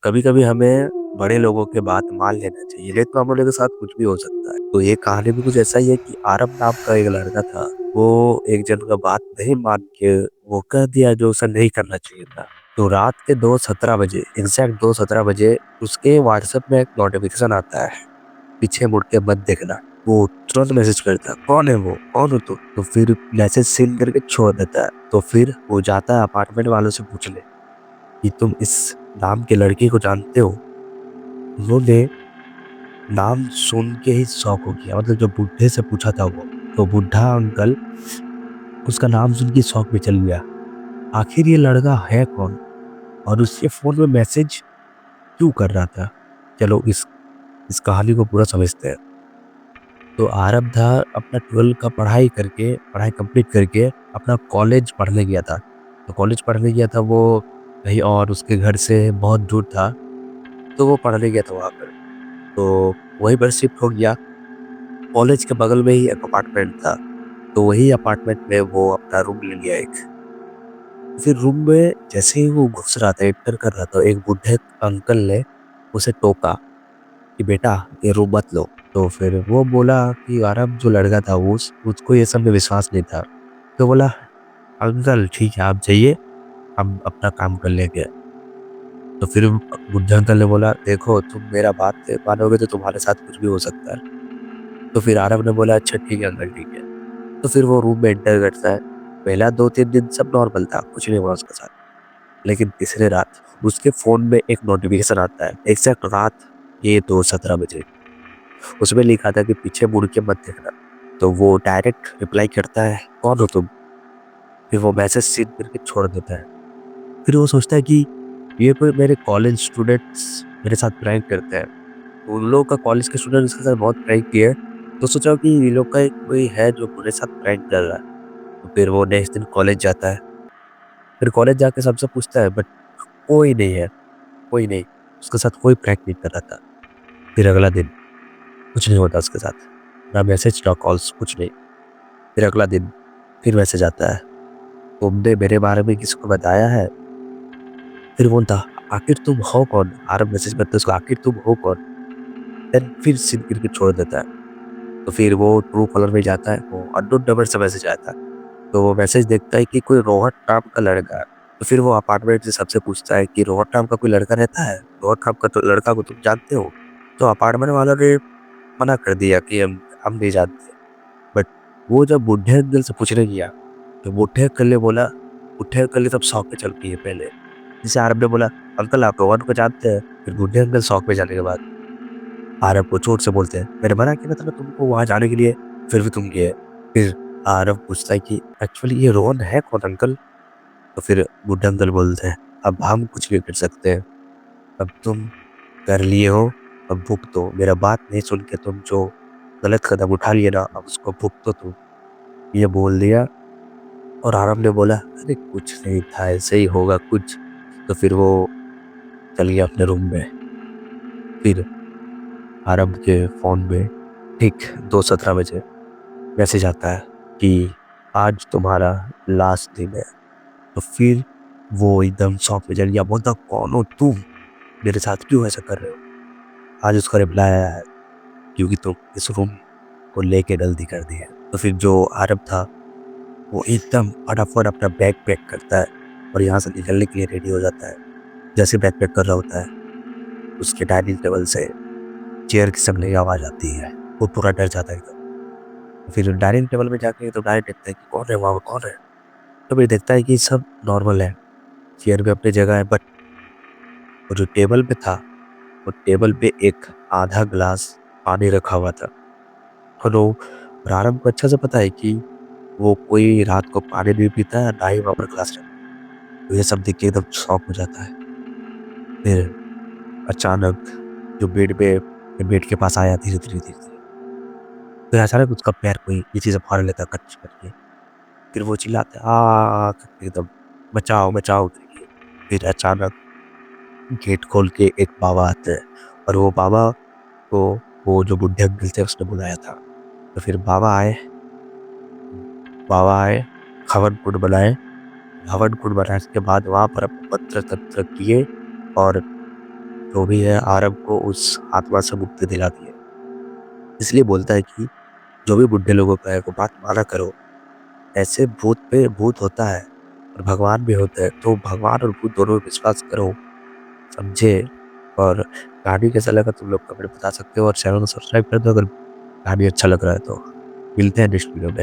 कभी कभी हमें बड़े लोगों के बात मान लेना चाहिए, नहीं तो हम लोगों के साथ कुछ भी हो सकता है। तो ये कहानी भी कुछ ऐसा ही है कि आरब नाम का एक लड़का था। वो एक जन का बात नहीं मान के वो कर दिया जो उसे नहीं करना चाहिए था। तो रात के 2:17 बजे, एग्जैक्ट 2:17 बजे, उसके व्हाट्सएप में एक नोटिफिकेशन आता है, पीछे मुड़ के मत देखना। वो तुरंत मैसेज करता है, कौन है वो, कौन हो तुम? तो फिर मैसेज सीन करके छोड़ देता है। तो फिर वो जाता है अपार्टमेंट वालों से पूछने कि तुम इस नाम के लड़के को जानते हो? उन्होंने नाम सुन के ही शॉक हो गया, मतलब जो बुढ़े से पूछा था वो, तो बुढ़ा अंकल उसका नाम सुन के शॉक में चल गया। आखिर ये लड़का है कौन और उसके फोन में मैसेज क्यों कर रहा था? चलो इस कहानी को पूरा समझते हैं। तो आरब था, अपना 12 का पढ़ाई कंप्लीट करके अपना कॉलेज पढ़ने गया था। तो कॉलेज पढ़ने गया था वो कहीं, और उसके घर से बहुत दूर था। तो वो पढ़ने गया था वहाँ पर। तो वहीं पर शिफ्ट हो गया। कॉलेज के बगल में ही एक अपार्टमेंट था। तो वही अपार्टमेंट में वो अपना रूम ले लिया एक। फिर रूम में जैसे ही वो घुस रहा था, एंटर कर रहा था, एक बूढ़े अंकल ने उसे टोका कि बेटा ये रूम मत लो। तो फिर वो बोला कि अरब जो लड़का था वो उसको ये सब में विश्वास नहीं था। तो बोला, अंकल ठीक है आप जाइए, हम अपना काम कर लेंगे। तो फिर बुढ़े अंकल ने बोला, देखो तुम मेरा बात मानोगे तो तुम्हारे साथ कुछ भी हो सकता है। तो फिर आरब ने बोला, अच्छा ठीक है अंकल ठीक है। तो फिर वो रूम में एंटर करता है। पहला 2-3 दिन सब नॉर्मल था, कुछ नहीं हुआ उसके साथ। लेकिन तीसरे रात उसके फोन में एक नोटिफिकेशन आता है, एग्जैक्ट रात ये 2:17 बजे। उसमें लिखा था कि पीछे मुड़ के मत देखना। तो वो डायरेक्ट रिप्लाई करता है, कौन हो तुम? फिर वो मैसेज सीन करके छोड़ देता है। फिर वो सोचता है कि ये कोई मेरे कॉलेज स्टूडेंट्स मेरे साथ प्रैंक करते हैं। तो उन लोगों का कॉलेज के स्टूडेंट उसके साथ बहुत प्रैंक किए। तो सोचा कि ये लोग का कोई है जो मेरे साथ प्रैंक कर रहा है। तो फिर वो नेक्स्ट दिन कॉलेज जाता है। फिर कॉलेज जाके सबसे पूछता है, बट कोई नहीं है, कोई नहीं, उसके साथ कोई प्रैंक नहीं कर रहा था। फिर अगला दिन कुछ नहीं होता उसके साथ, ना मैसेज ना कॉल्स, कुछ नहीं। फिर अगला दिन फिर मैसेज आता है, तुमने मेरे बारे में किसी को बताया है? फिर बोलता, आखिर तुम हो कौन? आरब मैसेज करते उसको, आखिर तुम हो कौन? देन फिर सीन करके छोड़ देता है। तो फिर वो ट्रू कॉलर में जाता है, वो अननोन नंबर से मैसेज आता है। तो वो मैसेज देखता है कि कोई रोहन नाम का लड़का है। तो फिर वो अपार्टमेंट से सबसे पूछता है कि रोहन नाम का कोई लड़का रहता है? रोहन नाम का तो लड़का को तुम जानते हो? तो अपार्टमेंट वालों ने मना कर दिया कि हम नहीं जानते। बट वो जब बूढ़े अंकल से पूछने गया, तो बूढ़े अंकल ने तब शौक में चल गई है पहले। जैसे आरब ने बोला, अंकल आप रोहन को जानते हैं? फिर बूढ़े अंकल शौक में जाने के बाद आरब को चोट से बोलते हैं, मैंने मना किया था ना तुमको वहां जाने के लिए, फिर भी तुम गए। फिर आरब पूछता है कि एक्चुअली ये रोहन है कौन अंकल? तो फिर बूढ़े अंकल बोलते हैं, अब हम कुछ भी कर सकते हैं, अब तुम कर लिए हो, अब भुगतो। मेरा बात नहीं सुन के तुम जो गलत कदम उठा लिए ना, अब उसको भुगतो तुम। ये बोल दिया। और आरब ने बोला, अरे कुछ नहीं था, ऐसे ही होगा कुछ। तो फिर वो चल गया अपने रूम में। फिर आरब के फोन में ठीक 2:17 बजे मैसेज आता है कि आज तुम्हारा लास्ट दिन है। तो फिर वो एकदम शॉक में चल गया, बोलता, कौन हो तुम? मेरे साथ क्यों ऐसा कर रहे हो? आज उसका रिप्लाई आया है, क्योंकि तुम इस रूम को लेके गलती कर दी है। तो फिर जो आरब था वो एकदम फटाफट अपना बैग पैक करता है और यहाँ से निकलने के लिए रेडी हो जाता है। जैसे बैग पैक कर रहा होता है, उसके डाइनिंग टेबल से चेयर खिसकने की आवाज आती है। वो पूरा डर जाता है एकदम। फिर डाइनिंग टेबल में जाके तो डायरेक्ट देखता है कि कौन है वहाँ, कौन है। तो फिर देखता है कि सब नॉर्मल है, चेयर भी अपनी जगह है, बट वो जो टेबल पे था, वो टेबल पे एक आधा ग्लास पानी रखा हुआ था। और वो आरब को अच्छा से पता है कि वो कोई रात को पानी नहीं पीता है, ना ही वहाँ पर ग्लास रखा। तो ये सब देख के एकदम शॉक हो जाता है। फिर अचानक जो बेड के पास आया, धीरे धीरे धीरे धीरे, फिर अचानक उसका पैर कोई नीचे से फाड़ लेता कच करके। फिर वो चिल्लाता है, करके एकदम, बचाओ बचाओ करके। फिर अचानक गेट खोल के एक बाबा आते हैं। और वो बाबा को वो जो बुढ़े अंकल थे उसने बुलाया था। तो फिर बाबा आए, हवन कुंड बनाए। हवन कुंड बनाने के बाद वहां पर अपने मंत्र तंत्र किए और जो भी है आरब को उस आत्मा से मुक्ति दिलाती है। इसलिए बोलता है कि जो भी बुड्ढे लोगों का है वो बात माना करो। ऐसे भूत पे भूत होता है और भगवान भी होते हैं, तो भगवान और भूत दोनों में विश्वास करो, समझे। और कहानी कैसा लगा तुम लोग कमेंट बता सकते हो और चैनल को सब्सक्राइब कर दो अगर कहानी अच्छा लग रहा है तो। मिलते हैं नेक्स्ट वीडियो में।